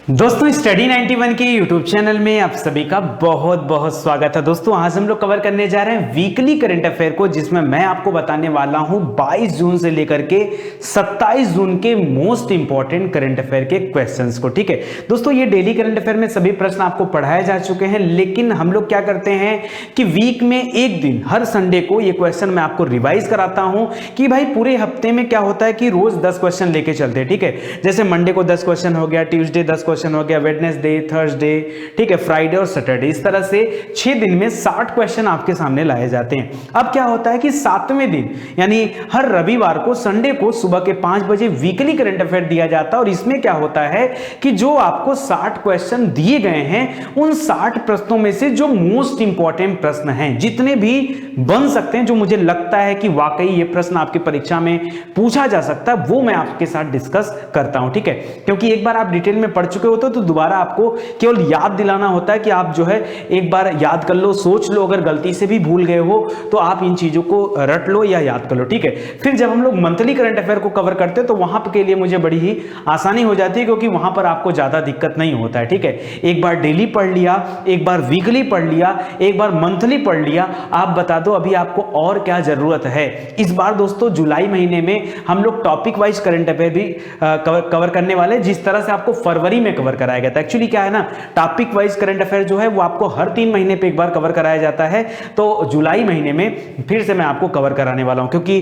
दोस्तों स्टडी 91 के YouTube channel में आप सभी का बहुत बहुत स्वागत है। दोस्तों आज हम लोग कवर करने जा रहे हैं वीकली करंट अफेयर को, जिसमें मैं आपको बताने वाला हूं 22 जून से लेकर के 27 जून के मोस्ट इंपॉर्टेंट करंट अफेयर के क्वेश्चंस को। ठीक है दोस्तों, ये डेली करंट अफेयर में सभी प्रश्न आपको पढ़ाए जा चुके हैं, लेकिन हम लोग क्या करते हैं कि वीक में एक दिन हर संडे को ये क्वेश्चन मैं आपको रिवाइज कराता हूं कि भाई पूरे हफ्ते में क्या होता है कि रोज 10 क्वेश्चन लेके चलते हैं। ठीक है, जैसे मंडे को 10 क्वेश्चन हो गया, ट्यूसडे 10 क्वेश्चन हो गया, वेडनेसडे, थर्सडे, ठीक है, फ्राइडे और सैटरडे, इस तरह से 6 दिन में 60 क्वेश्चन आपके सामने लाए जाते हैं। अब क्या होता है कि 7वें दिन यानी हर रविवार को, संडे को सुबह के 5 बजे वीकली करंट अफेयर दिया जाता है, और इसमें क्या होता है कि जो आपको 60 क्वेश्चन दिए गए हैं, उन 60 प्रश्नों में से जो मोस्ट इंपॉर्टेंट प्रश्न हैं, जितने भी बन सकते हैं, जो मुझे लगता है कि वाकई ये प्रश्न आपकी परीक्षा में पूछा जा सकता है, वो मैं आपके साथ डिस्कस करता हूं। ठीक है, क्योंकि एक बार आप डिटेल में पढ़ चुके होते हो तो दोबारा आपको केवल याद दिलाना होता है कि आप जो है एक बार याद कर लो, सोच लो, अगर गलती से भी भूल गए हो तो आप इन चीजों को रट लो या याद कर लो। ठीक है, फिर जब हम लोग मंथली करंट अफेयर को कवर करते हैं तो वहां के लिए मुझे बड़ी ही आसानी हो जाती है, क्योंकि वहां पर आपको ज्यादा दिक्कत नहीं होता है। ठीक है, एक बार डेली पढ़ लिया, एक बार वीकली पढ़ लिया, एक बार मंथली पढ़ लिया, आप बता दो अभी आपको और क्या जरूरत है। इस बार दोस्तों जुलाई महीने में हम लोग टॉपिक वाइज करंट अफेयर भी कवर करने वाले, जिस तरह से आपको फरवरी में कवर कराया गया था। एक्चुअली क्या है ना, टॉपिक वाइज करंट अफेयर जो है वो आपको हर 3 महीने पे एक बार कवर कराया जाता है, तो जुलाई महीने में फिर से मैं आपको कवर कराने वाला हूं, क्योंकि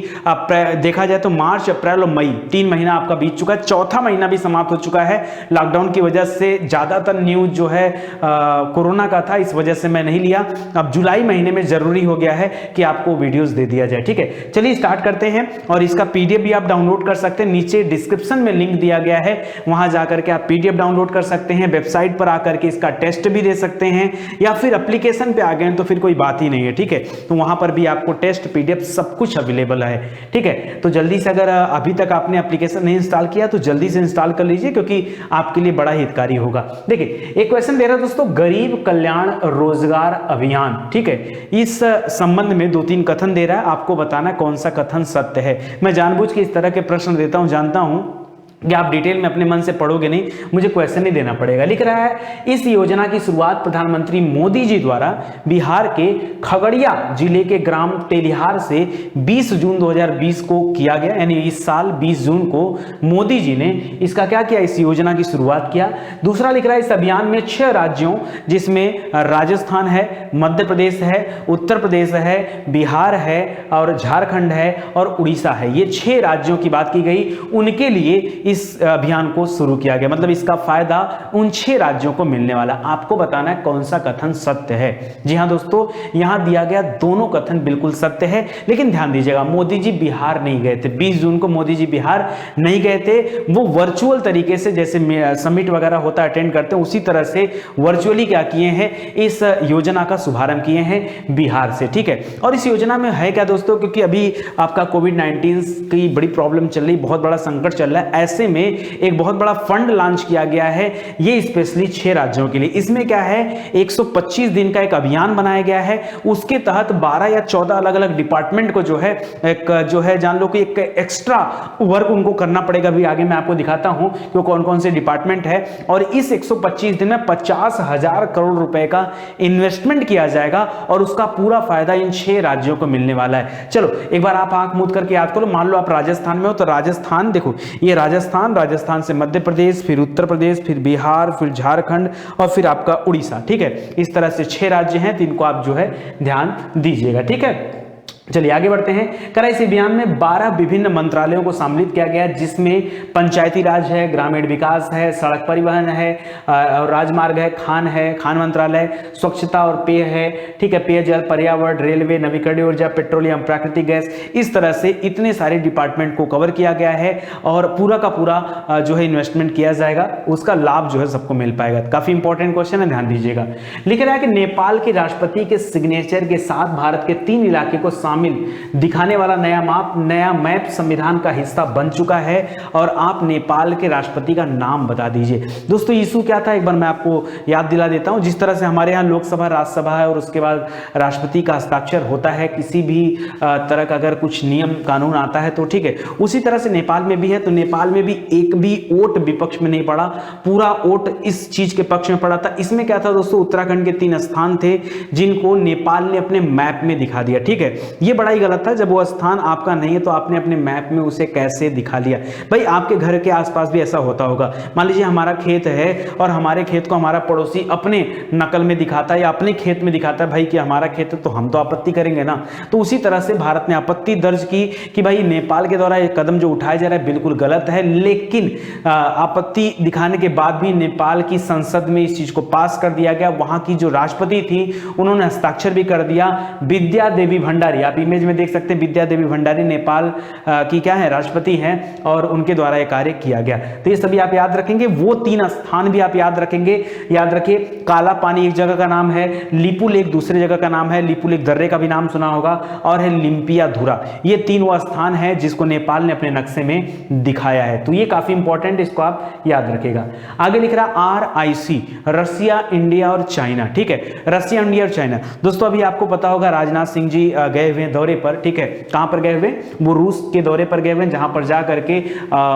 देखा जाए तो मार्च, अप्रैल और मई 3 महीना आपका बीत चुका है, चौथा महीना भी समाप्त हो चुका है। लॉकडाउन की वजह से ज्यादातर न्यूज जो है कोरोना का था, इस वजह से मैं नहीं लिया। अब जुलाई महीने में जरूरी हो गया है कि आपको वीडियोस दे दिया जाए। ठीक है, चलिए स्टार्ट करते हैं, और इसका पीडीएफ भी आप डाउनलोड कर सकते हैं, नीचे डिस्क्रिप्शन में लिंक दिया गया है, वहां जाकर के आप पीडीएफ डाउनलोड कर सकते हैं, वेबसाइट पर आकर के इसका टेस्ट भी दे सकते हैं, या फिर एप्लीकेशन पे आ गए तो फिर कोई बात ही नहीं है। ठीक है, तो वहां पर भी आपको टेस्ट, पीडीएफ सब कुछ अवेलेबल है। ठीक है, तो जल्दी से, अगर अभी तक आपने एप्लीकेशन नहीं इंस्टॉल किया तो जल्दी से इंस्टॉल कर लीजिए, क्योंकि आपके लिए बड़ा हितकारी होगा। देखिए एक क्वेश्चन दे रहा है दोस्तों, गरीब कल्याण रोजगार अभियान। ठीक है, इस संबंध में 2-3 कथन दे रहा है, आपको बताना कौन सा कथन सत्य है। मैं जानबूझ के इस तरह के प्रश्न देता हूं, जानता हूं कि आप डिटेल में अपने मन से पढ़ोगे नहीं, मुझे क्वेश्चन नहीं देना पड़ेगा। लिख रहा है, इस योजना की शुरुआत प्रधानमंत्री मोदी जी द्वारा बिहार के खगड़िया जिले के ग्राम तेलिहार से 20 जून 2020 को किया गया, यानी इस साल 20 जून को मोदी जी ने इसका क्या किया, इस योजना की शुरुआत किया। दूसरा लिख रहा है, इस अभियान में 6 राज्यों, जिसमें राजस्थान है, मध्य प्रदेश है, उत्तर प्रदेश है, बिहार है और झारखंड है और उड़ीसा है, ये 6 राज्यों की बात की गई, उनके लिए इस अभियान को शुरू किया गया। मतलब इसका फायदा उन 6 राज्यों को मिलने वाला। आपको बताना है कौन सा कथन सत्य है। जी हां दोस्तों, यहां दिया गया दोनों कथन बिल्कुल सत्य है, लेकिन ध्यान दीजिएगा, मोदी जी बिहार नहीं गए थे। 20 जून को मोदी जी बिहार नहीं गए थे, वो वर्चुअल तरीके से, जैसे समिट वगैरह होता है, अटेंड करते हैं, उसी तरह से वर्चुअली क्या किए हैं, इस योजना का शुभारंभ किए हैं बिहार से। ठीक है, और इस योजना में है क्या दोस्तों, क्योंकि अभी आपका कोविड-19 की बड़ी प्रॉब्लम चल रही, बहुत बड़ा संकट चल रहा है, ऐसे में एक बहुत बड़ा फंड लॉन्च किया गया है, ये स्पेशली 6 राज्यों के लिए। इसमें क्या है, 125 दिन का एक अभियान बनाया गया है, उसके तहत 12 या 14 अलग अलग डिपार्टमेंट को जो है जान लो कि एक एक्स्ट्रा वर्क उनको करना पड़ेगा। भी आगे मैं आपको दिखाता हूं कि कौन कौन से डिपार्टमेंट है, और इस 125 दिन में 50,000 करोड़ रुपए का इन्वेस्टमेंट किया जाएगा, और उसका पूरा फायदा इन 6 राज्यों को मिलने वाला है। चलो एक बार आप आंख मूंद करके याद करो, मान लो आप राजस्थान में हो, तो राजस्थान देखो, ये राजस्थान से मध्य प्रदेश, फिर उत्तर प्रदेश, फिर बिहार, फिर झारखंड और फिर आपका उड़ीसा। ठीक है, इस तरह से 6 राज्य हैं, तो इनको आप जो है ध्यान दीजिएगा। ठीक है, चलिए आगे बढ़ते हैं। करा इस अभियान में 12 विभिन्न मंत्रालयों को सम्मिलित किया गया, जिसमें पंचायती राज है, ग्रामीण विकास है, सड़क परिवहन है और राजमार्ग है, खान मंत्रालय, स्वच्छता और पेय है, ठीक है, पेयजल, पर्यावरण, रेलवे, नवीकरणीय ऊर्जा, पेट्रोलियम, प्राकृतिक गैस, इस तरह से इतने सारे डिपार्टमेंट को कवर किया गया है, और पूरा का पूरा जो है इन्वेस्टमेंट किया जाएगा, उसका लाभ जो है सबको मिल पाएगा। काफी इंपॉर्टेंट क्वेश्चन है, ध्यान दीजिएगा। लिख रहा है कि नेपाल के राष्ट्रपति के सिग्नेचर के साथ भारत के 3 इलाके को शामिल शामिल दिखाने वाला नया मैप संविधान का हिस्सा बन चुका है। और आप नेपाल के राष्ट्रपति का नाम बता दीजिए। दोस्तों इशू क्या था, एक बार मैं आपको याद दिला देता हूं। जिस तरह से हमारे यहाँ लोकसभा, राज्यसभा है और उसके बाद राष्ट्रपति का हस्ताक्षर होता है किसी भी तरह का अगर कुछ नियम कानून आता है तो ठीक है, उसी तरह से नेपाल में भी है। तो नेपाल में भी एक भी वोट विपक्ष में नहीं पड़ा, पूरा वोट इस चीज के पक्ष में पड़ा था। इसमें क्या था दोस्तों, उत्तराखंड के 3 स्थान थे जिनको नेपाल ने अपने मैप में दिखा दिया। ठीक है, ये बड़ा ही गलत था। जब वो स्थान आपका नहीं है तो आपने अपने मैप में उसे कैसे दिखा लिया। भाई आपके घर के आसपास भी ऐसा होता होगा। मान लीजिए हमारा खेत है और हमारे खेत को हमारा पड़ोसी अपने नकल में दिखाता है या अपने खेत में दिखाता है भाई कि हमारा खेत है, तो हम तो आपत्ति करेंगे ना। तो उसी तरह से भारत ने आपत्ति दर्ज की कि भाई नेपाल के द्वारा एक कदम जो उठाया जा रहा है बिल्कुल गलत है। लेकिन आपत्ति दिखाने के बाद भी नेपाल की संसद में इस चीज को पास कर दिया गया। वहां की जो राष्ट्रपति थी उन्होंने हस्ताक्षर भी कर दिया। विद्या देवी भंडारी, आप इमेज में देख सकते हैं, विद्या देवी भंडारी नेपाल की क्या है, राष्ट्रपति हैं और उनके द्वारा यह कार्य किया गया। तो ये सभी आप याद रखेंगे। वो 3 स्थान भी आप याद रखेंगे। याद रखिए, काला पानी एक जगह का नाम है, लिपू लेक दूसरी जगह का नाम है, लिपू लेक दर्रे का भी नाम सुना होगा, और है लिम्पिया धुरा। ये 3 वो स्थान है जिसको नेपाल ने अपने नक्शे में दिखाया है। तो ये काफी इंपॉर्टेंट, इसको आप याद रखेगा। आगे लिख रहा RIC, रसिया, इंडिया और चाइना। ठीक है, रसिया, इंडिया और चाइना। दोस्तों अभी आपको पता होगा राजनाथ सिंह जी गए हुए दौरे पर। ठीक है, कहां पर गए हुए, वो रूस के दौरे पर गए हुए, जहां पर जा करके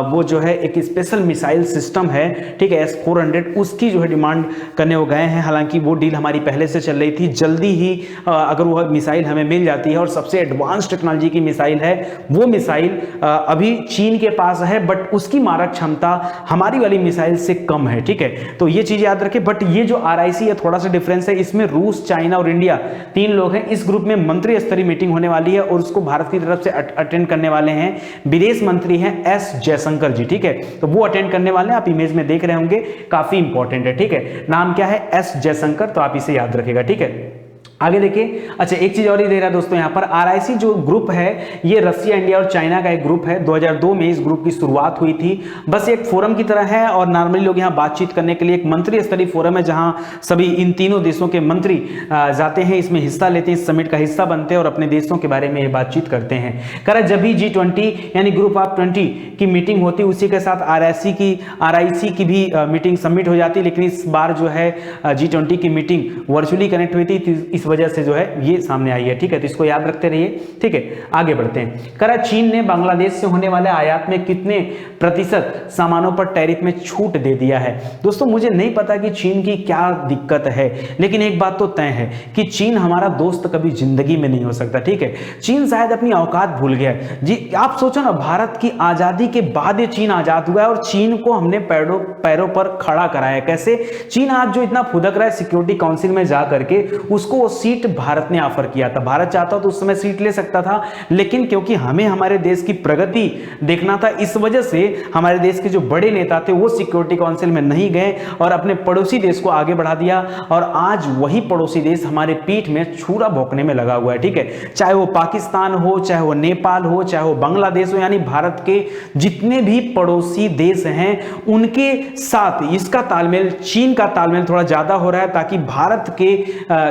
वो जो है एक स्पेशल मिसाइल सिस्टम है, ठीक है, S-400, उसकी जो है डिमांड करने वो गए हैं। हालांकि वो डील हमारी पहले से चल रही थी। जल्दी ही अगर वो मिसाइल हमें मिल जाती है, और सबसे एडवांस टेक्नोलॉजी की मिसाइल है, वो मिसाइल अभी चीन के पास है, बट उसकी मारक क्षमता हमारी वाली मिसाइल से कम है। ठीक है, तो ये चीज याद रखें। बट ये जो RIC है थोड़ा सा डिफरेंस है, इसमें रूस, चाइना और इंडिया 3 लोग हैं। इस ग्रुप में मंत्री स्तरीय मीटिंग होने वाली है और उसको भारत की तरफ से अटेंड करने वाले हैं विदेश मंत्री हैं S जयशंकर जी। ठीक है, तो वो अटेंड करने वाले हैं, आप इमेज में देख रहे होंगे, काफी इंपॉर्टेंट है। ठीक है, नाम क्या है, S जयशंकर, तो आप इसे याद रखेगा। ठीक है, आगे देखिए। अच्छा, एक चीज और ही दे रहा है दोस्तों, यहाँ पर RIC जो ग्रुप है ये रसिया, इंडिया और चाइना का एक ग्रुप है। 2002 में इस ग्रुप की शुरुआत हुई थी। बस एक फोरम की तरह है और नॉर्मली लोग यहाँ बातचीत करने के लिए, एक मंत्री स्तरीय फोरम है जहां सभी इन तीनों देशों के मंत्री जाते हैं, इसमें हिस्सा लेते हैं, इस समिट का हिस्सा बनते हैं और अपने देशों के बारे में ये बातचीत करते हैं। करा जब भी G20 यानी ग्रुप ऑफ 20 की मीटिंग होती है, उसी के साथ RIC की भी मीटिंग सबमिट हो जाती है। लेकिन इस बार जो है G20 की मीटिंग वर्चुअली कनेक्ट हुई थी, इस वजह से जो है ये सामने आई है। ठीक है, तो इसको याद रखते रहिए। ठीक है, आगे बढ़ते हैं। करा चीन ने बांग्लादेश से होने वाले आयात में कितने प्रतिशत सामानों पर टैरिफ में छूट दे दिया है। दोस्तों मुझे नहीं पता कि चीन की क्या दिक्कत है, लेकिन एक बात तो तय है कि चीन हमारा दोस्त कभी जिंदगी में नहीं हो सकता। ठीक है, चीन शायद अपनी औकात भूल गया है जी। आप सोचो ना, भारत की आजादी के बाद ये चीन आजाद हुआ है और चीन को हमने पैरों पर खड़ा कराया। कैसे? चीन आज जो इतना फुदक रहा है सिक्योरिटी काउंसिल में जा करके, उसको वो सीट भारत ने ऑफर किया था। भारत चाहता तो उस समय सीट ले सकता था, लेकिन क्योंकि हमें हमारे देश की प्रगति देखना था, इस वजह से हमारे देश के जो बड़े नेता थे वो सिक्योरिटी काउंसिल में नहीं गए और अपने पड़ोसी देश को आगे बढ़ा दिया। और आज वही पड़ोसी देश हमारे पीठ में छुरा भोंकने में लगा हुआ है। ठीक है, चाहे वो पाकिस्तान हो, चाहे वो नेपाल हो, चाहे वो बांग्लादेश हो, यानी भारत के जितने भी पड़ोसी देश हैं उनके साथ इसका तालमेल, चीन का तालमेल थोड़ा ज्यादा हो रहा है, ताकि भारत के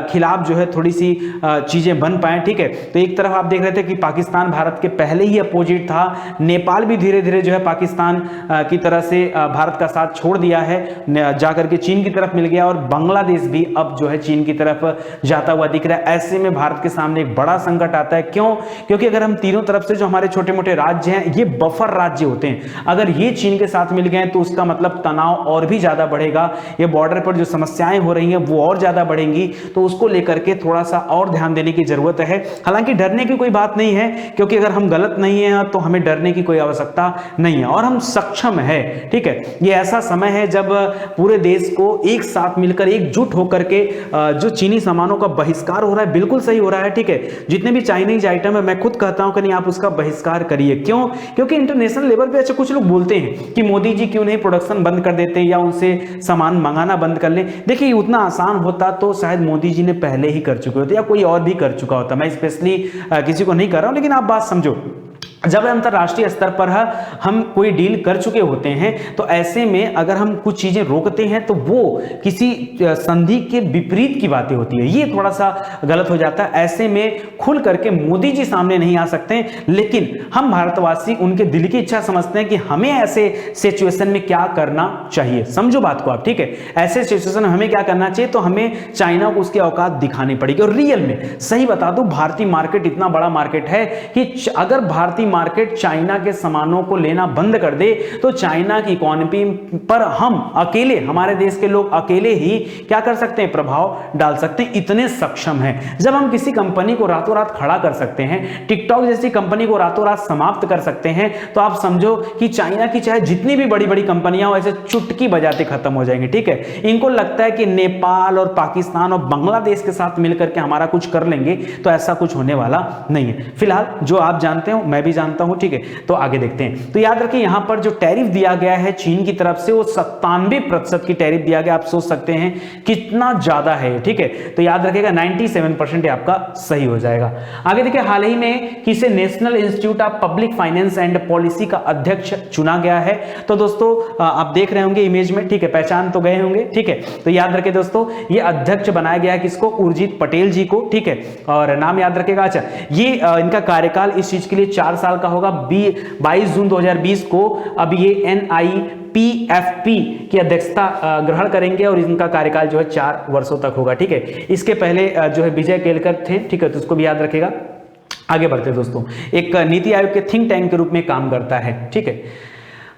खिलाफ जो है थोड़ी सी चीजें बन पाए। ठीक है, तो एक तरफ आप देख रहे थे कि पाकिस्तान भारत के पहले ही अपोजिट था, नेपाल भी धीरे धीरे जो है पाकिस्तान की तरह से भारत का साथ छोड़ दिया है, जाकर के चीन की तरफ मिल गया, और बांग्लादेश भी अब जो है चीन की तरफ जाता हुआ दिख रहा है। ऐसे में भारत के सामने एक बड़ा संकट आता है। क्यों? क्योंकि अगर हम तीनों तरफ से जो हमारे छोटे मोटे राज्य हैं ये बफर राज्य होते हैं, अगर ये चीन के साथ मिल गए तो उसका मतलब तनाव और भी ज्यादा बढ़ेगा, ये बॉर्डर पर जो समस्याएं हो रही हैं वो और ज्यादा बढ़ेंगी। तो उसको लेकर के थोड़ा सा और ध्यान देने की जरूरत है। हालांकि डरने की कोई बात नहीं है, क्योंकि अगर हम गलत नहीं है तो हमें डरने की कोई आवश्यकता नहीं है और हम सक्षम है। ठीक है, ये ऐसा समय है जब पूरे देश को एक साथ मिलकर एकजुट होकर के जो चीनी सामानों का बहिष्कार हो रहा है, बिल्कुल सही हो रहा है। ठीक है, जितने भी चाइनीज आइटम है मैं खुद कहता हूं कि नहीं, आप उसका बहिष्कार करिए। क्यों? क्योंकि इंटरनेशनल लेवल पे अच्छा कुछ लोग बोलते हैं कि मोदी जी क्यों नहीं प्रोडक्शन बंद कर देते या उनसे सामान मंगाना बंद कर ले। देखिए, उतना आसान होता तो शायद मोदी जी ने पहले ही कर चुके होते या कोई और भी कर चुका होता। मैं स्पेशली किसी को नहीं कर रहा हूं, लेकिन आप बात समझो। जब अंतरराष्ट्रीय स्तर पर हम कोई डील कर चुके होते हैं तो ऐसे में अगर हम कुछ चीजें रोकते हैं तो वो किसी संधि के विपरीत की बातें होती है, ये थोड़ा सा गलत हो जाता है। ऐसे में खुल करके मोदी जी सामने नहीं आ सकते, लेकिन हम भारतवासी उनके दिल की इच्छा समझते हैं कि हमें ऐसे सिचुएशन में क्या करना चाहिए। समझो बात को आप, ठीक है। ऐसे सिचुएशन में हमें क्या करना चाहिए, तो हमें चाइना को उसकी औकात दिखानी पड़ेगी। और रियल में सही बता दूं, भारतीय मार्केट इतना बड़ा मार्केट है कि अगर भारतीय मार्केट चाइना के सामानों को लेना बंद कर दे तो चाइना की इकोनॉमी पर हम अकेले, हमारे देश के लोग अकेले ही क्या कर सकते हैं, प्रभाव डाल सकते हैं, इतने सक्षम हैं। जब हम किसी कंपनी को रातों रात खड़ा कर सकते हैं, टिकटॉक जैसी कंपनी को रातों रात समाप्त कर सकते हैं, तो आप समझो कि चाइना की चाहे जितनी भी बड़ी बड़ी कंपनियां हो ऐसे चुटकी बजाते खत्म हो जाएंगी, ठीक है। इनको लगता है कि नेपाल और पाकिस्तान और बांग्लादेश के साथ मिलकर के हमारा कुछ कर लेंगे, तो ऐसा कुछ होने वाला नहीं है। फिलहाल जो आप जानते हो मैं भी जानता हूं, ठीक है। तो आगे देखते हैं। तो याद रखिए यहां पर जो टैरिफ दिया गया है चीन की तरफ से वो 97% की टैरिफ दिया गया। आप सोच सकते हैं कितना ज्यादा है, ठीक है। तो याद रखिएगा 97% आपका सही हो जाएगा। आगे देखिए, हाल ही में किसे national institute of public finance and policy का अध्यक्ष चुना गया है। तो दोस्तों आप देख रहे होंगे इमेज में, ठीक है, पहचान तो गए होंगे, ठीक है। तो याद रखिए दोस्तों, ये अध्यक्ष बनाया गया है किसको, उर्जित पटेल जी को, ठीक है। और नाम याद रखिएगा। अच्छा, ये इनका कार्यकाल इस चीज के लिए 4 साल का होगा। 22 जून 2020 को अब ये NIPFP की अध्यक्षता ग्रहण करेंगे और इनका कार्यकाल जो है 4 वर्षों तक होगा, ठीक है। इसके पहले जो है विजय केलकर थे, ठीक है, तो उसको भी याद रखेगा। आगे बढ़ते दोस्तों, एक नीति आयोग के थिंक टैंक के रूप में काम करता है, ठीक है।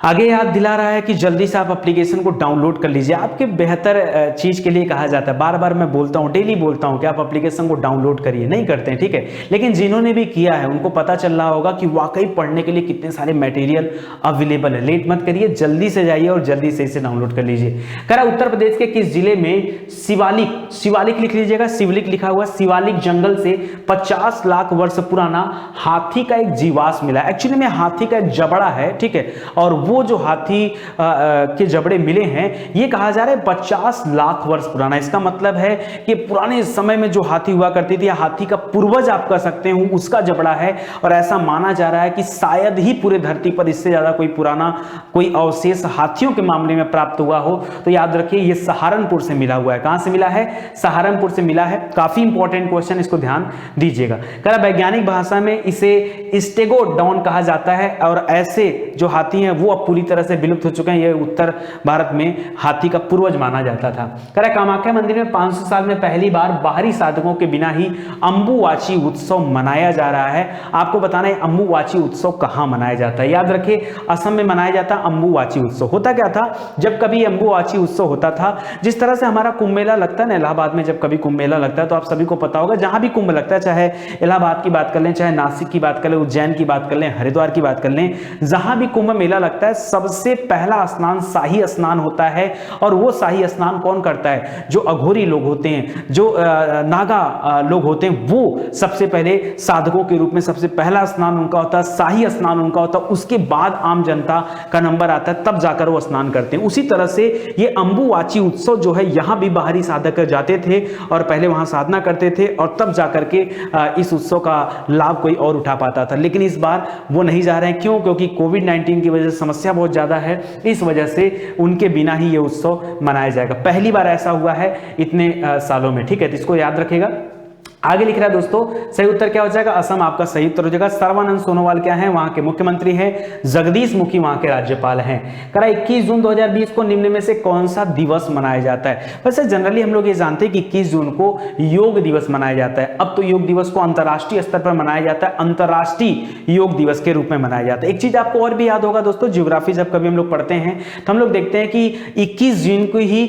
आगे याद दिला रहा है कि जल्दी से आप एप्लीकेशन को डाउनलोड कर लीजिए। आपके बेहतर चीज के लिए कहा जाता है, बार बार मैं बोलता हूं, डेली बोलता हूं कि आप एप्लीकेशन को डाउनलोड करिए, नहीं करते हैं, ठीक है। लेकिन जिन्होंने भी किया है उनको पता चल रहा होगा कि वाकई पढ़ने के लिए कितने सारे मटेरियल अवेलेबल है। लेट मत करिए, जल्दी से जाइए और जल्दी से इसे डाउनलोड कर लीजिए। कह रहा उत्तर प्रदेश के किस जिले में शिवालिक लिख लीजिएगा, शिवलिक लिखा हुआ, शिवालिक जंगल से 50 लाख वर्ष पुराना हाथी का एक जीवाश्म मिला। एक्चुअली में हाथी का एक जबड़ा है, ठीक है। और वो जो हाथी के जबड़े मिले हैं, ये कहा जा रहा है 50 लाख वर्ष पुराना। इसका मतलब है कि पुराने समय में जो हाथी हुआ करती थी, हाथी का पूर्वज आप कह सकते हो, उसका जबड़ा है। और ऐसा माना जा रहा है कि शायद ही पूरे धरती पर इससे ज्यादा कोई पुराना कोई अवशेष हाथियों के मामले में प्राप्त हुआ हो। तो याद रखिए ये सहारनपुर से मिला हुआ है। कहां से मिला है, सहारनपुर से मिला है। काफी इंपॉर्टेंट क्वेश्चन, इसको ध्यान दीजिएगा। कह रहा वैज्ञानिक भाषा में इसे स्टेगोडॉन कहा जाता है और ऐसे जो हाथी हैं वो पूरी तरह से विलुप्त हो चुके हैं। यह उत्तर भारत में हाथी का पूर्वज माना जाता था। कह रहा कामाख्या मंदिर में 500 साल में पहली बार बाहरी साधकों के बिना ही अंबुवाची उत्सव मनाया जा रहा है। आपको बताना है अंबुवाची उत्सव कहां मनाया जाता है। याद रखिए असम में मनाया जाता अंबुवाची उत्सव। होता क्या था, जब कभी अंबुवाची उत्सव होता था, जिस तरह से हमारा कुंभ मेला लगता है ना, इलाहाबाद में जब कभी कुंभ मेला लगता है तो आप सभी को पता होगा, जहां भी कुंभ लगता है, चाहे इलाहाबाद की बात कर लें, चाहे नासिक की बात कर लें, उज्जैन की बात कर लें, हरिद्वार की बात कर लें, जहां भी कुंभ मेला लगता है सबसे पहला स्नान शाही स्नान होता है। और वो शाही स्नान कौन करता है, जो अघोरी लोग होते हैं, जो नागा लोग होते हैं, वो सबसे पहले साधकों के रूप में सबसे पहला स्नान उनका होता है, शाही स्नान उनका होता है। उसके बाद आम जनता का नंबर आता है, तब जाकर वो स्नान करते हैं। उसी तरह से ये अंबुवाची उत्सव जो है, यहां भी बाहरी साधक जाते थे और पहले वहां साधना करते थे और तब जाकर के इस उत्सव का लाभ कोई और उठा पाता था। लेकिन इस बार वो नहीं जा रहे हैं। क्यों? क्योंकि कोविड-19 की वजह से समस्या बहुत ज्यादा है, इस वजह से उनके बिना ही ये उत्सव मनाया जाएगा। पहली बार ऐसा हुआ है इतने सालों में, ठीक है। तो इसको याद रखिएगा। आगे लिख रहा है दोस्तों, सही उत्तर क्या हो जाएगा, असम आपका सही उत्तर हो जाएगा। सर्बानंद सोनोवाल क्या है, वहां के मुख्यमंत्री हैं। जगदीश मुखी वहां के राज्यपाल हैं। कह रहा 21 जून 2020 को निम्न में से कौन सा दिवस मनाया जाता है। वैसे जनरली हम लोग ये जानते हैं कि 21 जून को योग दिवस मनाया जाता है। अब तो योग दिवस को अंतरराष्ट्रीय स्तर पर मनाया जाता है, अंतरराष्ट्रीय योग दिवस के रूप में मनाया जाता है। एक चीज आपको और भी याद होगा दोस्तों, ज्योग्राफी जब कभी हम लोग पढ़ते हैं तो हम लोग देखते हैं कि 21 जून को ही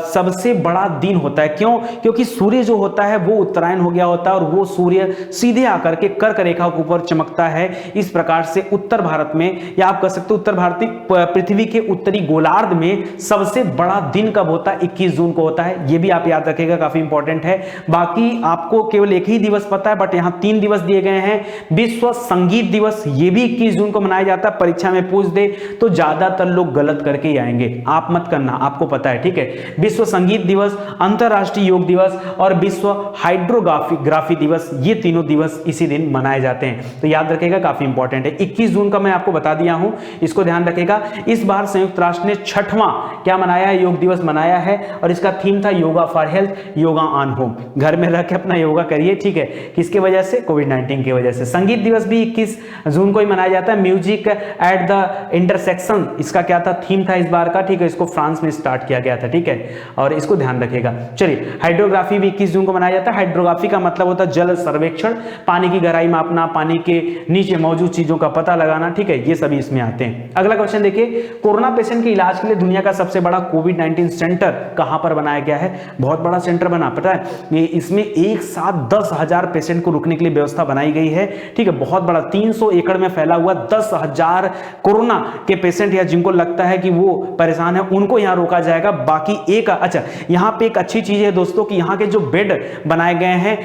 सबसे बड़ा दिन होता है। क्यों? क्योंकि सूर्य जो होता है वो उत्तरायण हो गया होता है और वो सूर्य सीधे आकर के कर्क रेखा के ऊपर चमकता है। इस प्रकार से उत्तर भारत में, या आप कह सकते हो उत्तर भारतीय पृथ्वी के उत्तरी गोलार्ध में सबसे बड़ा दिन कब होता है, 21 जून को होता है। ये भी आप याद रखिएगा, काफी इंपॉर्टेंट है। बाकी आपको केवल एक ही दिवस पता है, बट यहां 3 दिवस दिए गए हैं। विश्व संगीत दिवस, ये भी 21 जून को मनाया जाता है। परीक्षा में पूछ दे तो ज्यादातर लोग गलत करके ही आएंगे, आप मत करना, आपको पता है, ठीक है। विश्व संगीत दिवस, अंतरराष्ट्रीय योग दिवस और विश्व हाइड्रो हाइड्रोग्राफी दिवस, ये तीनों दिवस इसी दिन मनाए जाते हैं। तो याद रखेगा, काफी इंपॉर्टेंट है। 21 जून का मैं आपको बता दिया हूं, इसको ध्यान रखेगा। इस बार संयुक्त राष्ट्र ने 6वां क्या मनाया है, योग दिवस मनाया है, और इसका थीम था yoga for health, yoga on home. घर में रह के अपना योगा करिए, ठीक है। किसके वजह से? कोविड-19 की वजह से। संगीत दिवस भी 21 जून को ही मनाया जाता है। म्यूजिक एट द इंटरसेक्शन, इसका क्या था, थीम था इस बार का, ठीक है। इसको फ्रांस में स्टार्ट किया गया था, ठीक है, और इसको ध्यान रखेगा। चलिए, हाइड्रोग्राफी भी 21 जून को मनाया जाता है। हाइड्रोग्राफी का मतलब होता है जल सर्वेक्षण, पानी की गहराई मापना, पानी के नीचे मौजूद चीजों का पता लगाना, ठीक है, ये सभी इसमें आते हैं। अगला क्वेश्चन देखिए, कोरोना पेशेंट के इलाज के लिए दुनिया का सबसे बड़ा कोविड-19 सेंटर कहां पर बनाया गया है? बहुत बड़ा सेंटर बना, पता है, ये इसमें एक साथ 10,000 पेशेंट को रुकने के लिए व्यवस्था बनाई गई है, ठीक है। बहुत बड़ा 300 एकड़ में फैला हुआ 10,000 कोरोना के पेशेंट या जिनको लगता है कि वो परेशान है, उनको यहां रोका जाएगा। बाकी एक, अच्छा, यहां पे एक अच्छी चीज है दोस्तों कि यहां के जो बेड बनाए गए हैं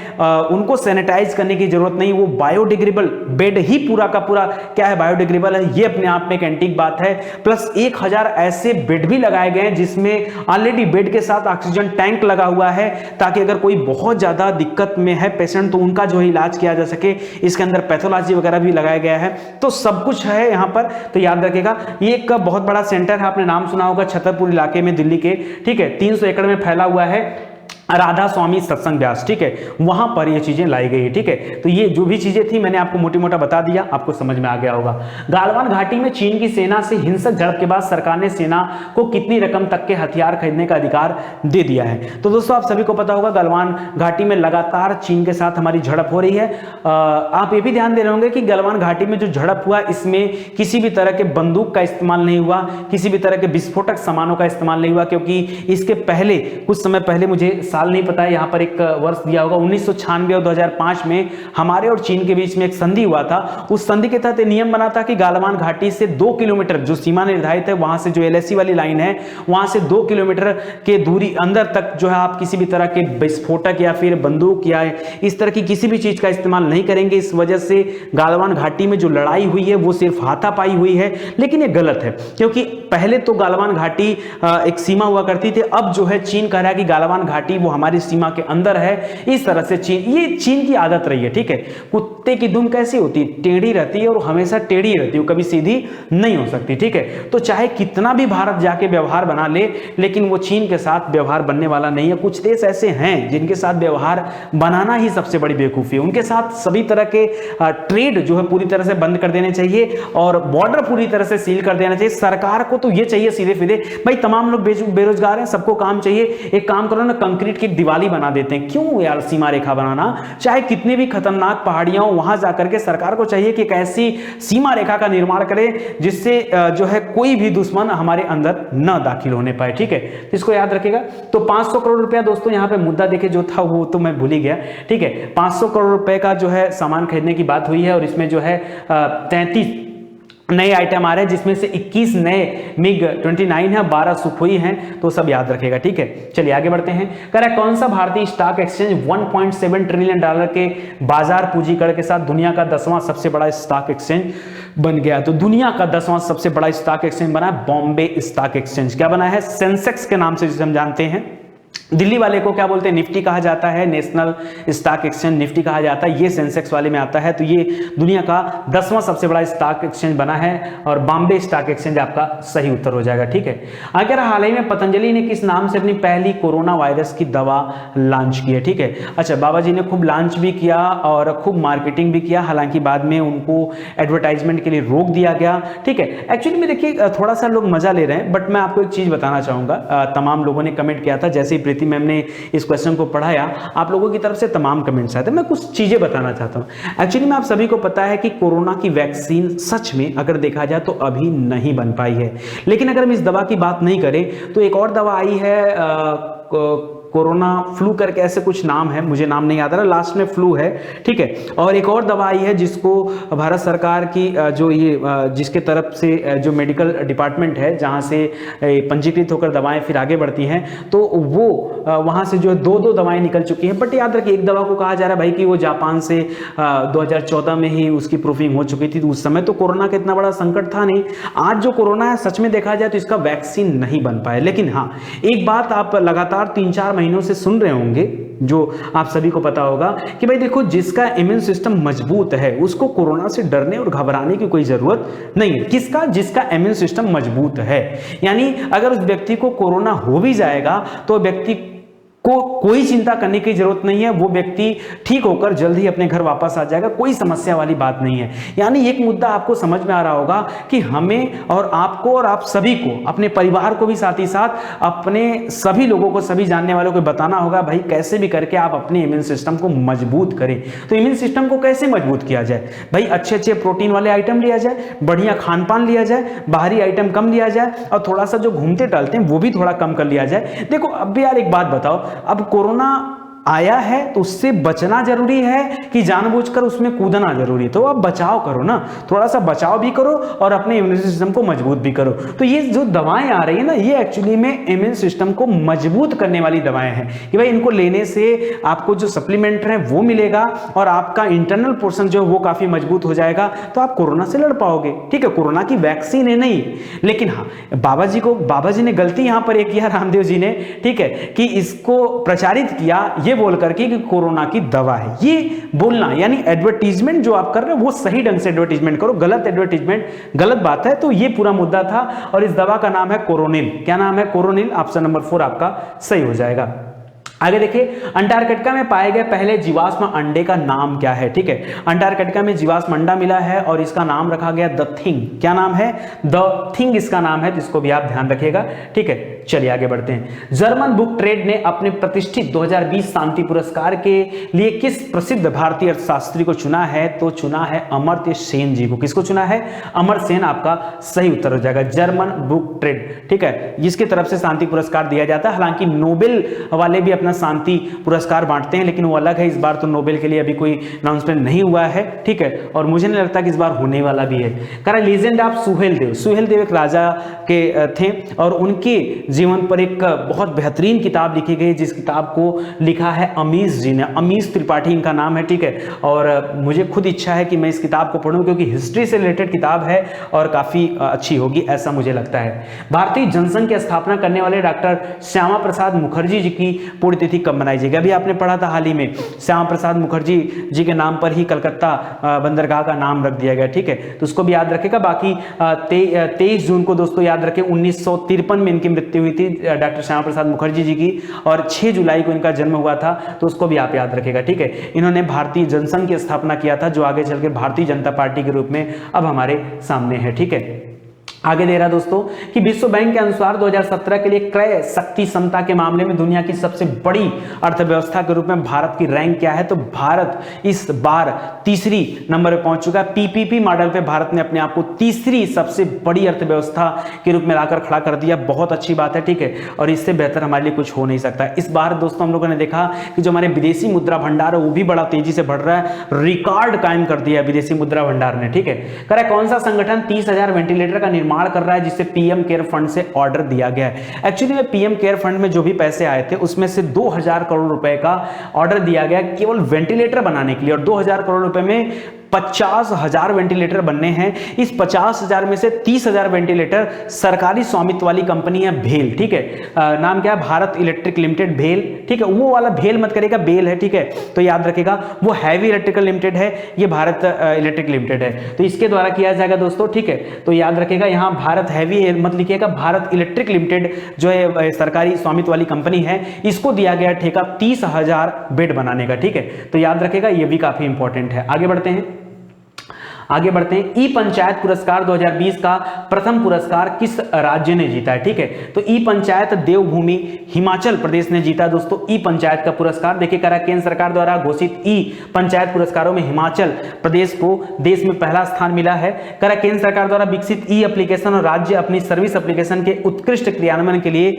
उनको सैनिटाइज करने की जरूरत नहीं, वो बायोडिग्रेडेबल बेड ही पूरा का पूरा क्या है, बायोडिग्रेडेबल है। ये अपने आप में एक एंटीक बात है। प्लस 1000 ऐसे बेड भी लगाए गए हैं जिसमें ऑलरेडी बेड के साथ ऑक्सीजन टैंक लगा हुआ है, ताकि अगर कोई बहुत ज्यादा दिक्कत में है पेशेंट तो उनका जो है इलाज किया जा सके। इसके अंदर पैथोलॉजी वगैरह भी लगाया गया है, तो सब कुछ है यहां पर। तो याद रखिएगा, ये एक बहुत बड़ा सेंटर है, आपने नाम सुना होगा, छतरपुर इलाके में, दिल्ली के, ठीक है। 300 एकड़ में फैला हुआ है, राधा स्वामी सत्संग व्यास, ठीक है, वहां पर ये चीजें लाई गई है, ठीक है। तो ये जो भी चीजें थी मैंने आपको मोटी मोटा बता दिया, आपको समझ में आ गया होगा। गालवान घाटी में चीन की सेना से हिंसक झड़प के बाद सरकार ने सेना को कितनी रकम तक के हथियार खरीदने का अधिकार दे दिया है? तो दोस्तों, आप सभी को पता होगा, गलवान घाटी में लगातार चीन के साथ हमारी झड़प हो रही है। आप ये भी ध्यान दे रहे होंगे कि गलवान घाटी में जो झड़प हुआ, इसमें किसी भी तरह के बंदूक का इस्तेमाल नहीं हुआ, किसी भी तरह के विस्फोटक सामानों का इस्तेमाल नहीं हुआ, क्योंकि इसके पहले कुछ समय पहले, मुझे साल नहीं पता है, यहां पर एक वर्ष दिया होगा, 1996 और 2005 में हमारे और चीन के बीच में एक संधि हुआ था। उस संधि के तहत नियम बना था कि गालवान घाटी से 2 किलोमीटर जो सीमा निर्धारित है, वहां से जो एलएसी वाली लाइन है, वहां से 2 किलोमीटर के दूरी अंदर तक जो है आप किसी भी तरह के विस्फोटक या फिर बंदूक या इस तरह की किसी भी चीज का इस्तेमाल नहीं करेंगे। इस वजह से गालवान घाटी में जो लड़ाई हुई है वो सिर्फ हाथापाई हुई है, लेकिन ये गलत है, क्योंकि पहले तो गालवान घाटी एक सीमा हुआ करती थी। अब जो है चीन कह रहा है कि गालवान घाटी वो हमारी सीमा के अंदर है। इस तरह से ये चीन की आदत रही है, ठीक है। कुत्ते की दुम कैसी होती है? टेढ़ी रहती है, और हमेशा टेढ़ी रहती है, कभी सीधी नहीं हो सकती, ठीक है। तो चाहे कितना भी भारत जाके व्यवहार बना ले, लेकिन वो चीन के साथ व्यवहार बनने वाला नहीं है। कुछ देश ऐसे हैं जिनके साथ व्यवहार बनाना ही सबसे बड़ी बेवकूफी है। उनके साथ सभी तरह के ट्रेड जो है पूरी तरह से बंद कर देने चाहिए, और बॉर्डर पूरी तरह से सील कर देना चाहिए। सरकार को तो ये चाहिए सीधे सीधे, भाई तमाम लोग बेरोजगार हैं, सबको काम चाहिए, एक काम करो ना, कंक्रीट की दिवाली बना देते हैं। क्यों यार सीमा रेखा बनाना? चाहे कितने भी खतरनाक पहाड़ियां हो, वहां जाकर के सरकार को चाहिए कि एक ऐसी सीमा रेखा का निर्माण करे जिससे जो है कोई भी दुश्मन हमारे अंदर न दाखिल होने पाए, ठीक है। इसको याद रखेगा। तो 500 करोड़ रुपया दोस्तों, यहां पे मुद्दा देखे जो था वो तो मैं भूल ही गया, ठीक है। 500 करोड़ रुपए का जो है सामान खरीदने की बात हुई है, और इसमें जो है 33 नए आइटम आ रहे हैं, जिसमें से 21 नए मिग 29 है, 12 सुखोई हैं, तो सब याद रखेगा, ठीक है। चलिए आगे बढ़ते हैं। कह रहा है कौन सा भारतीय स्टॉक एक्सचेंज 1.7 ट्रिलियन डॉलर के बाजार पूंजीकरण के साथ दुनिया का 10वां सबसे बड़ा स्टॉक एक्सचेंज बन गया? तो दुनिया का 10वां सबसे बड़ा स्टॉक एक्सचेंज बना है बॉम्बे स्टॉक एक्सचेंज। क्या बना है? सेंसेक्स के नाम से जिसे हम जानते हैं। दिल्ली वाले को क्या बोलते हैं? निफ्टी कहा जाता है, नेशनल स्टॉक एक्सचेंज निफ्टी कहा जाता है। ये सेंसेक्स वाले में आता है। तो ये दुनिया का 10वां सबसे बड़ा स्टॉक एक्सचेंज बना है, और बॉम्बे स्टॉक एक्सचेंज आपका सही उत्तर हो जाएगा, ठीक है। आगे हाल ही में पतंजलि ने किस नाम से अपनी पहली कोरोना वायरस की दवा लॉन्च की है, ठीक है। अच्छा, बाबा जी ने खूब लॉन्च भी किया और खूब मार्केटिंग भी किया, हालांकि बाद में उनको एडवर्टाइजमेंट के लिए रोक दिया गया, ठीक है। एक्चुअली में देखिए, थोड़ा सा लोग मजा ले रहे हैं, बट मैं आपको एक चीज बताना चाहूंगा। तमाम लोगों ने कमेंट किया था, जैसे ही प्रीति मैम ने इस क्वेश्चन को पढ़ाया, आप लोगों की तरफ से तमाम कमेंट्स आए थे। मैं कुछ चीजें बताना चाहता हूं। एक्चुअली में आप सभी को पता है कि कोरोना की वैक्सीन सच में अगर देखा जाए तो अभी नहीं बन पाई है, लेकिन अगर हम इस दवा की बात नहीं करें तो एक और दवा आई है, कोरोना फ्लू करके ऐसे कुछ नाम है, मुझे नाम नहीं याद आ रहा, लास्ट में फ्लू है, ठीक है। और एक और दवा आई है जिसको भारत सरकार की जो ये जिसके तरफ से जो मेडिकल डिपार्टमेंट है, जहां से पंजीकृत होकर दवाएं फिर आगे बढ़ती हैं, तो वो वहां से जो 2 दवाएं निकल चुकी हैं। बट याद रखिए, एक दवा को कहा जा रहा है भाई कि वो जापान से 2014 में ही उसकी प्रूफिंग हो चुकी थी। तो उस समय तो कोरोना का इतना बड़ा संकट था नहीं। आज जो कोरोना है, सच में देखा जाए तो इसका वैक्सीन नहीं बन पाया। लेकिन हाँ, एक बात आप लगातार 3-4 महीने महीनों से सुन रहे होंगे, जो आप सभी को पता होगा कि भाई देखो, जिसका इम्यून सिस्टम मजबूत है उसको कोरोना से डरने और घबराने की कोई जरूरत नहीं है। किसका? जिसका इम्यून सिस्टम मजबूत है। यानी अगर उस व्यक्ति को कोरोना हो भी जाएगा तो व्यक्ति को कोई चिंता करने की जरूरत नहीं है, वो व्यक्ति ठीक होकर जल्द ही अपने घर वापस आ जाएगा, कोई समस्या वाली बात नहीं है। यानी एक मुद्दा आपको समझ में आ रहा होगा कि हमें और आपको और आप सभी को, अपने परिवार को भी साथ ही साथ अपने सभी लोगों को, सभी जानने वालों को बताना होगा भाई कैसे भी करके आप अपने इम्यून सिस्टम को मजबूत करें। तो इम्यून सिस्टम को कैसे मजबूत किया जाए? भाई अच्छे अच्छे प्रोटीन वाले आइटम लिया जाए, बढ़िया खान पान लिया जाए, बाहरी आइटम कम लिया जाए और थोड़ा सा जो घूमते टहलते हैं वो भी थोड़ा कम कर लिया जाए। देखो अब भी यार एक बात बताओ, अब कोरोना आया है तो उससे बचना जरूरी है कि जानबूझकर उसमें कूदना जरूरी? तो अब बचाव करो ना, थोड़ा सा बचाव भी करो और अपने इम्यून सिस्टम को मजबूत भी करो। तो ये जो दवाएं आ रही है ना, ये एक्चुअली में इम्यून सिस्टम को मजबूत करने वाली दवाएं हैं कि भाई इनको लेने से आपको जो सप्लीमेंट है वो मिलेगा और आपका इंटरनल पोर्शन जो है वो काफी मजबूत हो जाएगा, तो आप कोरोना से लड़ पाओगे। ठीक है, कोरोना की वैक्सीन है नहीं, लेकिन हाँ बाबा जी ने गलती यहां पर एक किया, रामदेव जी ने, ठीक है, कि इसको प्रचारित किया ये बोल करके कि कोरोना की दवा है। ये बोलना यानी एडवर्टीजमेंट जो आप कर रहे हो वो सही ढंग से एडवर्टीजमेंट करो, गलत एडवर्टीजमेंट गलत बात है। तो ये पूरा मुद्दा था और इस दवा का नाम है कोरोनिल। क्या नाम है? कोरोनिल। ऑप्शन नंबर 4 आपका सही हो जाएगा। आगे देखिए, अंटार्कटिका में पाए गए पहले जीवाश्म अंडे का नाम क्या है? ठीक है, अंटार्कटिका में जीवाश्म अंडा मिला है और इसका नाम रखा गया द थिंग। क्या नाम है? द थिंग इसका नाम है, जिसको भी आप ध्यान रखिएगा। ठीक है, चलिए आगे बढ़ते हैं। जर्मन बुक ट्रेड ने अपने प्रतिष्ठित 2020 शांति पुरस्कार के लिए किस प्रसिद्ध भारतीय अर्थशास्त्री को चुना है? तो चुना है अमर्त्य सेन जी को। किसको चुना है? अमर्त्य सेन आपका सही उत्तर हो जाएगा। जर्मन बुक ट्रेड, ठीक है, जिसकी तरफ से शांति पुरस्कार दिया जाता है। हालांकि नोबेल वाले भी अपना शांति पुरस्कार बांटते हैं, लेकिन वो अलग है। इस बार तो नोबेल के लिए अभी कोई अनाउंसमेंट नहीं हुआ है। ठीक है, और मुझे नहीं लगता कि इस बार होने वाला भी है। करा लीजेंड ऑफ सुहेलदेव। सुहेलदेव एक राजा के थे और उनके जीवन पर एक बहुत बेहतरीन किताब लिखी गई, जिस किताब को लिखा है अमीश जी ने। अमीश त्रिपाठी इनका नाम है। ठीक है, और मुझे खुद इच्छा है कि मैं इस किताब को पढूं, क्योंकि हिस्ट्री से रिलेटेड किताब है और काफी अच्छी होगी, ऐसा मुझे लगता है। भारतीय जनसंघ की स्थापना करने वाले डॉक्टर श्यामा प्रसाद मुखर्जी जी की पुण्यतिथि कब मनाई जाएगी? अभी आपने पढ़ा था हाल ही में, श्यामा प्रसाद मुखर्जी जी के नाम पर ही कलकत्ता बंदरगाह का नाम रख दिया गया। ठीक है, तो उसको भी याद रखेगा। बाकी 23 जून को दोस्तों याद रखें 1953 में इनकी मृत्यु हुई थी डॉक्टर श्यामा प्रसाद मुखर्जी जी की, और 6 जुलाई को इनका जन्म हुआ था, तो उसको भी आप याद रखेगा। ठीक है, इन्होंने भारतीय जनसंघ की स्थापना किया था, जो आगे चलकर भारतीय जनता पार्टी के रूप में अब हमारे सामने है। ठीक है, आगे दे रहा दोस्तों कि विश्व बैंक के अनुसार 2017 के लिए क्रय शक्ति क्षमता के मामले में दुनिया की सबसे बड़ी अर्थव्यवस्था के रूप में भारत की रैंक क्या है? तो भारत इस बार तीसरी नंबर पर पहुंच चुका है। पीपीपी मॉडल पे भारत ने अपने आप को तीसरी सबसे बड़ी अर्थव्यवस्था के रूप में लाकर खड़ा कर दिया। बहुत अच्छी बात है। ठीक है, और इससे बेहतर हमारे लिए कुछ हो नहीं सकता। इस बार दोस्तों हम लोगों ने देखा कि जो हमारे विदेशी मुद्रा भंडार है वो भी बड़ा तेजी से बढ़ रहा है, रिकॉर्ड कायम कर दिया विदेशी मुद्रा भंडार ने। ठीक है, कह रहा कौन सा संगठन 30,000 वेंटिलेटर का निर्माण कर रहा है, जिसे पीएम केयर फंड से ऑर्डर दिया गया है? एक्चुअली में पीएम केयर फंड में जो भी पैसे आए थे उसमें से 2000 करोड़ रुपए का ऑर्डर दिया गया केवल वेंटिलेटर बनाने के लिए, और 2000 करोड़ रुपए में 50,000 वेंटिलेटर बनने हैं। इस 50,000 में से 30,000 वेंटिलेटर सरकारी स्वामित्व वाली कंपनी है भेल। ठीक है, नाम क्या है? भारत इलेक्ट्रिक लिमिटेड, भेल। ठीक है, वो वाला भेल मत करेगा, बेल है। ठीक है, तो याद रखेगा वो हैवी इलेक्ट्रिकल लिमिटेड है, ये भारत इलेक्ट्रिक लिमिटेड है, तो इसके द्वारा किया जाएगा दोस्तों। ठीक है, तो याद रखेगा यहां भारत हैवी मत लिखिएगा, भारत इलेक्ट्रिक लिमिटेड जो है सरकारी स्वामित्व वाली कंपनी है, इसको दिया गया ठेका 30,000 बेड बनाने का। ठीक है, तो याद रखेगा, ये भी काफी इंपॉर्टेंट है। आगे बढ़ते हैं। ई पंचायत पुरस्कार 2020 का प्रथम पुरस्कार किस राज्य ने जीता है? ठीक है, तो ई पंचायत देवभूमि हिमाचल प्रदेश ने जीता दोस्तों ई पंचायत का पुरस्कार। देखिए करा केंद्र सरकार द्वारा घोषित ई पंचायत पुरस्कारों में हिमाचल प्रदेश को देश में पहला स्थान मिला है। करा केंद्र सरकार द्वारा विकसित ई एप्लीकेशन और राज्य अपनी सर्विस एप्लीकेशन के उत्कृष्ट क्रियान्वयन के लिए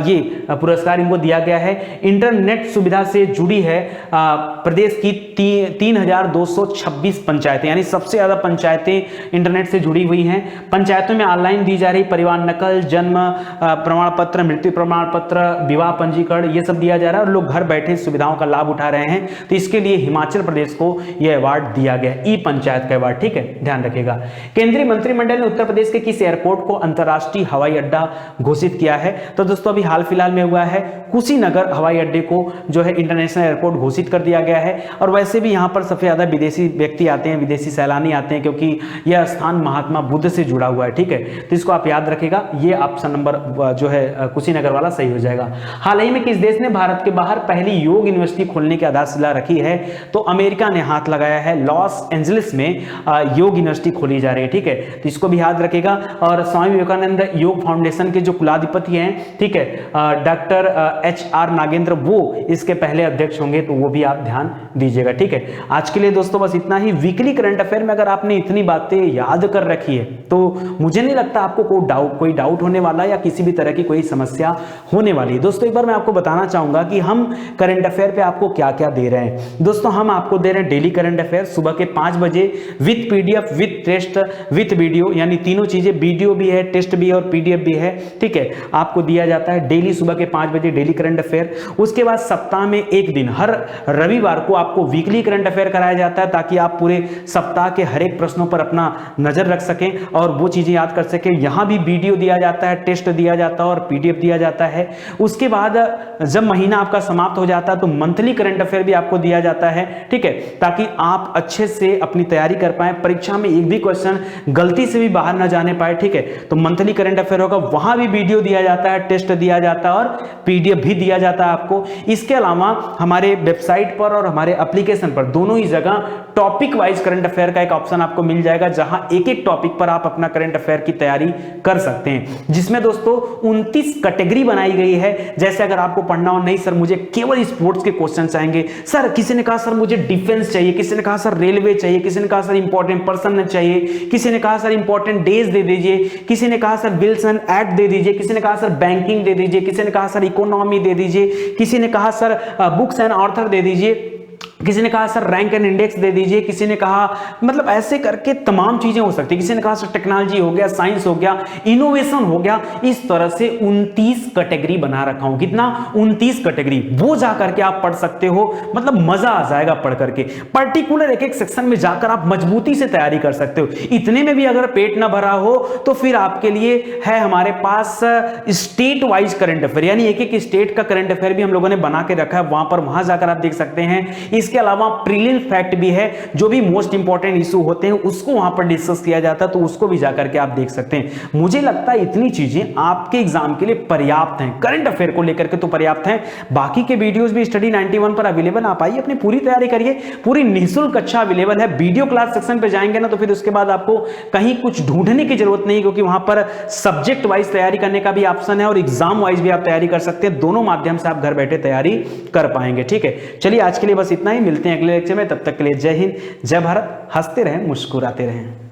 ये पुरस्कार इनको दिया गया है। इंटरनेट सुविधा से जुड़ी है प्रदेश की 3,226 पंचायतें, यानी सबसे ज्यादा पंचायतें इंटरनेट से जुड़ी हुई हैं। पंचायतों में ऑनलाइन दी जा रही परिवार नकल, जन्म प्रमाण पत्र, मृत्यु प्रमाण पत्र, विवाह पंजीकरण, ये सब दिया जा रहा है और लोग घर बैठे सुविधाओं का लाभ उठा रहे हैं। तो इसके लिए हिमाचल प्रदेश को यह अवार्ड दिया गया, ई पंचायत का अवार्ड, ठीक है, ध्यान रखिएगा। केंद्रीय मंत्रिमंडल ने उत्तर प्रदेश के किस एयरपोर्ट को अंतरराष्ट्रीय हवाई अड्डा घोषित किया है? तो दोस्तों अभी हाल फिलहाल में हुआ है, कुशीनगर हवाई अड्डे को जो है इंटरनेशनल एयरपोर्ट घोषित कर दिया गया है। और वैसे भी यहां पर सबसे ज्यादा विदेशी व्यक्ति आते हैं, विदेशी सैलानी आते हैं, क्योंकि यह स्थान महात्मा बुद्ध से जुड़ा हुआ है, ठीक है। तो इसको आप याद रखिएगा, ये ऑप्शन नंबर जो है कुशीनगर वाला सही हो जाएगा। हाल ही में किस देश ने भारत के बाहर पहली योग यूनिवर्सिटी खोलने की आधारशिला रखी है? तो अमेरिका ने हाथ लगाया है, लॉस एंजलिस में योग यूनिवर्सिटी खोली जा रही है, ठीक है। तो इसको भी याद रखिएगा। और स्वामी विवेकानंद योग फाउंडेशन के जो कुलाधिपति हैं, ठीक है, डॉक्टर HR नागेंद्र, वो इसके पहले अध्यक्ष होंगे, तो वो भी आप ध्यान दीजिएगा, ठीक है। आज के लिए दोस्तों बस इतना ही। वीकली करंट अफेयर में अगर आपने इतनी बातें याद कर रखी है तो मुझे नहीं लगता आपको कोई डाउट होने वाला या किसी भी तरह की कोई समस्या होने वाली है। दोस्तों एक बार मैं आपको बताना चाहूंगा कि हम करंट अफेयर पे आपको क्या क्या दे रहे हैं। दोस्तों हम आपको दे रहे हैं डेली करंट अफेयर सुबह के 5 बजे with PDF, with test, with video, यानी तीनों चीजें, वीडियो भी है, टेस्ट भी है और PDF भी है, ठीक है, आपको दिया जाता है डेली सुबह के 5 बजे डेली करंट अफेयर। उसके बाद सप्ताह में एक दिन, हर रविवार को आपको वीकली करंट अफेयर कराया जाता है, ताकि आप पूरे सप्ताह के हर एक प्रश्नों पर अपना नजर रख सकें और वो चीजें याद कर सकें। यहां भी वीडियो दिया जाता है, टेस्ट दिया जाता है और PDF दिया जाता है। उसके बाद जब महीना आपका समाप्त हो जाता है तो मंथली करंट अफेयर भी आपको दिया जाता है, ठीक है, ताकि आप अच्छे से अपनी तैयारी कर पाए, परीक्षा में एक भी क्वेश्चन गलती से भी बाहर ना जाने पाए, ठीक है। तो मंथली करंट अफेयर होगा, वहां भी वीडियो दिया जाता है, टेस्ट दिया जाता है और PDF भी दिया जाता है आपको। इसके अलावा हमारे वेबसाइट पर और हमारे एप्लीकेशन पर दोनों ही जगह टॉपिक वाइज करंट अफेयर का एक ऑप्शन आपको मिल जाएगा, जहां एक एक टॉपिक पर आप अपना करंट अफेयर की तैयारी कर सकते हैं, जिसमें दोस्तों 29 कैटेगरी बनाई गई है। जैसे अगर आपको पढ़ना हो, नहीं सर मुझे केवल स्पोर्ट्स के क्वेश्चन चाहेंगे, सर किसी ने कहा सर मुझे डिफेंस चाहिए, किसी ने कहा सर रेलवे चाहिए, किसी ने कहा सर इंपॉर्टेंट पर्सन चाहिए, किसी ने कहा सर इंपॉर्टेंट डेज दे दीजिए, किसी ने कहा सर विल्सन एक्ट दे दीजिए, किसी ने कहा सर बैंकिंग दे दीजिए, किसी ने कहा सर इकोनॉमी दे दीजिए, किसी ने कहा सर बुक्स एंड ऑथर दे दीजिए, किसी ने कहा सर रैंक एंड इंडेक्स दे दीजिए, किसी ने कहा, मतलब ऐसे करके तमाम चीजें हो सकती है। किसी ने कहा सर टेक्नोलॉजी हो गया, साइंस हो गया, इनोवेशन हो गया। इस तरह से 29 कैटेगरी बना रखा हूं। कितना? 29 कैटेगरी। वो जाकर के आप पढ़ सकते हो, मतलब मजा आ जाएगा पढ़ करके। पर्टिकुलर एक एक सेक्शन में जाकर आप मजबूती से तैयारी कर सकते हो। इतने में भी अगर पेट ना भरा हो तो फिर आपके लिए है हमारे पास स्टेट वाइज करंट अफेयर, यानी एक एक स्टेट का करंट अफेयर भी हम लोगों ने बना के रखा है, वहां जाकर आप देख सकते हैं। इसके अलावा प्रीलिम फैक्ट भी है, जो भी मोस्ट इंपॉर्टेंट इशू होते हैं उसको वहां पर डिस्कस किया जाता है, तो उसको भी जाकर के आप देख सकते हैं। मुझे लगता है इतनी चीजें आपके एग्जाम के लिए पर्याप्त हैं, करंट अफेयर को लेकर के तो पर्याप्त हैं। बाकी के वीडियोस भी स्टडी 91 पर अवेलेबल, आप आइए अपनी पूरी तैयारी करिए, पूरी निःशुल्क कक्षा अवेलेबल है। वीडियो क्लास सेक्शन पे जाएंगे ना तो फिर उसके बाद आपको कहीं कुछ ढूंढने की जरूरत नहीं, क्योंकि वहां पर सब्जेक्ट वाइज तैयारी करने का भी ऑप्शन है और एग्जाम वाइज भी आप तैयारी कर सकते हैं। दोनों माध्यम से आप घर बैठे तैयारी कर पाएंगे, ठीक है। चलिए आज के लिए बस इतना ही, मिलते हैं अगले लेक्चर में, तब तक के लिए जय हिंद, जय भारत। हंसते रहें, मुस्कुराते रहें।